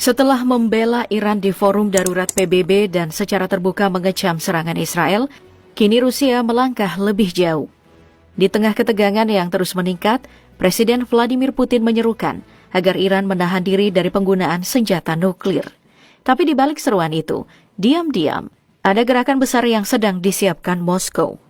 Setelah membela Iran di forum darurat PBB dan secara terbuka mengecam serangan Israel, kini Rusia melangkah lebih jauh. Di tengah ketegangan yang terus meningkat, Presiden Vladimir Putin menyerukan agar Iran menahan diri dari penggunaan senjata nuklir. Tapi di balik seruan itu, diam-diam ada gerakan besar yang sedang disiapkan Moskow.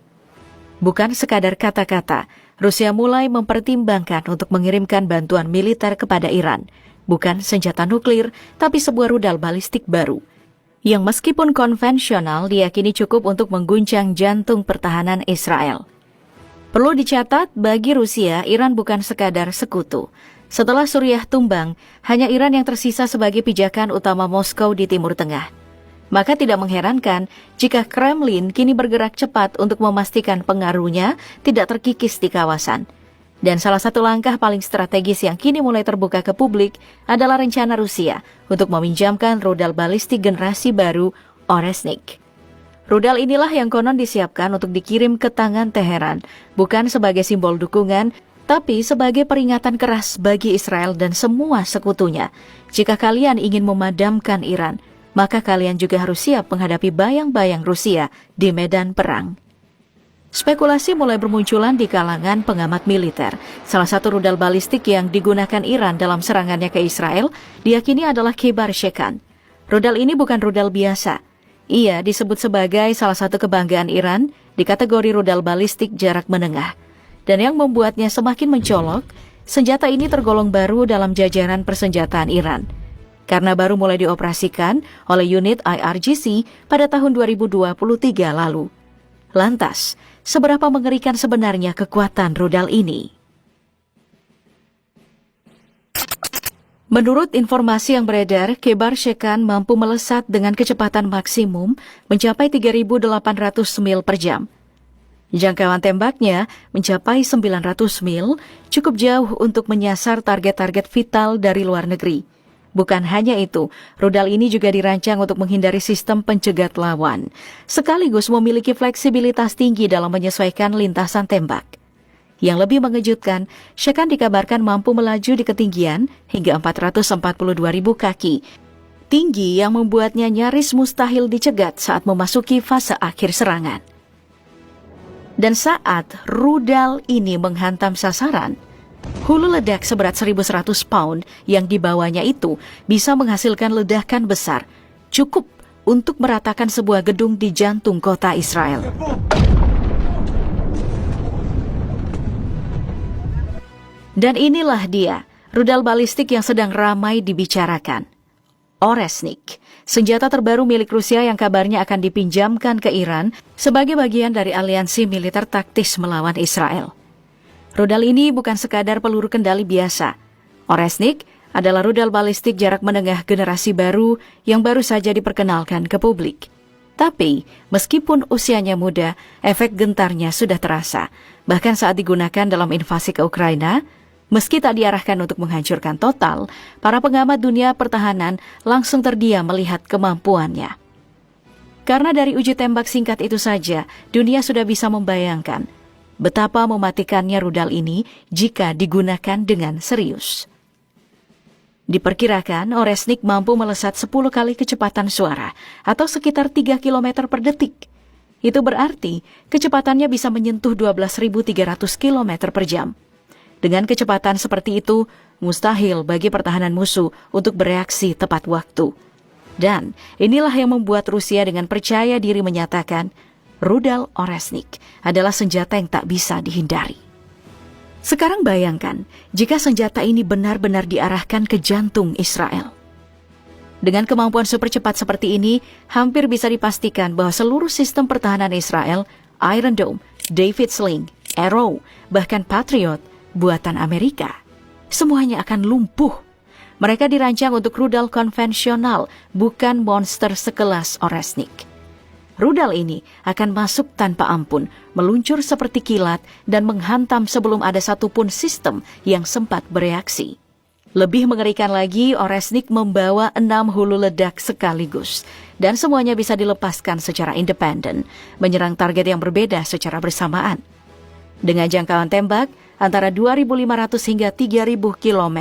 Bukan sekadar kata-kata, Rusia mulai mempertimbangkan untuk mengirimkan bantuan militer kepada Iran. Bukan senjata nuklir, tapi sebuah rudal balistik baru, yang meskipun konvensional diyakini cukup untuk mengguncang jantung pertahanan Israel. Perlu dicatat, bagi Rusia, Iran bukan sekadar sekutu. Setelah Suriah tumbang, hanya Iran yang tersisa sebagai pijakan utama Moskow di Timur Tengah. Maka tidak mengherankan jika Kremlin kini bergerak cepat untuk memastikan pengaruhnya tidak terkikis di kawasan. Dan salah satu langkah paling strategis yang kini mulai terbuka ke publik adalah rencana Rusia untuk meminjamkan rudal balistik generasi baru Oresnik. Rudal inilah yang konon disiapkan untuk dikirim ke tangan Teheran, bukan sebagai simbol dukungan, tapi sebagai peringatan keras bagi Israel dan semua sekutunya. Jika kalian ingin memadamkan Iran, maka kalian juga harus siap menghadapi bayang-bayang Rusia di medan perang. Spekulasi mulai bermunculan di kalangan pengamat militer. Salah satu rudal balistik yang digunakan Iran dalam serangannya ke Israel diyakini adalah Kibar Shekan. Rudal ini bukan rudal biasa. Ia disebut sebagai salah satu kebanggaan Iran di kategori rudal balistik jarak menengah. Dan yang membuatnya semakin mencolok, senjata ini tergolong baru dalam jajaran persenjataan Iran. Karena baru mulai dioperasikan oleh unit IRGC pada tahun 2023 lalu. Lantas, seberapa mengerikan sebenarnya kekuatan rudal ini? Menurut informasi yang beredar, Kibar Shekan mampu melesat dengan kecepatan maksimum mencapai 3.800 mil per jam. Jangkauan tembaknya mencapai 900 mil, cukup jauh untuk menyasar target-target vital dari luar negeri. Bukan hanya itu, rudal ini juga dirancang untuk menghindari sistem pencegat lawan, sekaligus memiliki fleksibilitas tinggi dalam menyesuaikan lintasan tembak. Yang lebih mengejutkan, Shekan dikabarkan mampu melaju di ketinggian hingga 442.000 kaki, tinggi yang membuatnya nyaris mustahil dicegat saat memasuki fase akhir serangan. Dan saat rudal ini menghantam sasaran, hulu ledak seberat 1.100 pound yang dibawanya itu bisa menghasilkan ledakan besar, cukup untuk meratakan sebuah gedung di jantung kota Israel. Dan inilah dia, rudal balistik yang sedang ramai dibicarakan. Oresnik, senjata terbaru milik Rusia yang kabarnya akan dipinjamkan ke Iran sebagai bagian dari aliansi militer taktis melawan Israel. Rudal ini bukan sekadar peluru kendali biasa. Oresnik adalah rudal balistik jarak menengah generasi baru yang baru saja diperkenalkan ke publik. Tapi, meskipun usianya muda, efek gentarnya sudah terasa. Bahkan saat digunakan dalam invasi ke Ukraina, meski tak diarahkan untuk menghancurkan total, para pengamat dunia pertahanan langsung terdiam melihat kemampuannya. Karena dari uji tembak singkat itu saja, dunia sudah bisa membayangkan betapa mematikannya rudal ini jika digunakan dengan serius. Diperkirakan Oresnik mampu melesat 10 kali kecepatan suara atau sekitar 3 km per detik. Itu berarti kecepatannya bisa menyentuh 12.300 km per jam. Dengan kecepatan seperti itu, mustahil bagi pertahanan musuh untuk bereaksi tepat waktu. Dan inilah yang membuat Rusia dengan percaya diri menyatakan rudal Oresnik adalah senjata yang tak bisa dihindari. Sekarang bayangkan jika senjata ini benar-benar diarahkan ke jantung Israel. Dengan kemampuan super cepat seperti ini, hampir bisa dipastikan bahwa seluruh sistem pertahanan Israel, Iron Dome, David Sling, Arrow, bahkan Patriot, buatan Amerika, semuanya akan lumpuh. Mereka dirancang untuk rudal konvensional, bukan monster sekelas Oresnik. Rudal ini akan masuk tanpa ampun, meluncur seperti kilat, dan menghantam sebelum ada satupun sistem yang sempat bereaksi. Lebih mengerikan lagi, Oresnik membawa 6 hulu ledak sekaligus, dan semuanya bisa dilepaskan secara independen, menyerang target yang berbeda secara bersamaan. Dengan jangkauan tembak antara 2.500 hingga 3.000 km,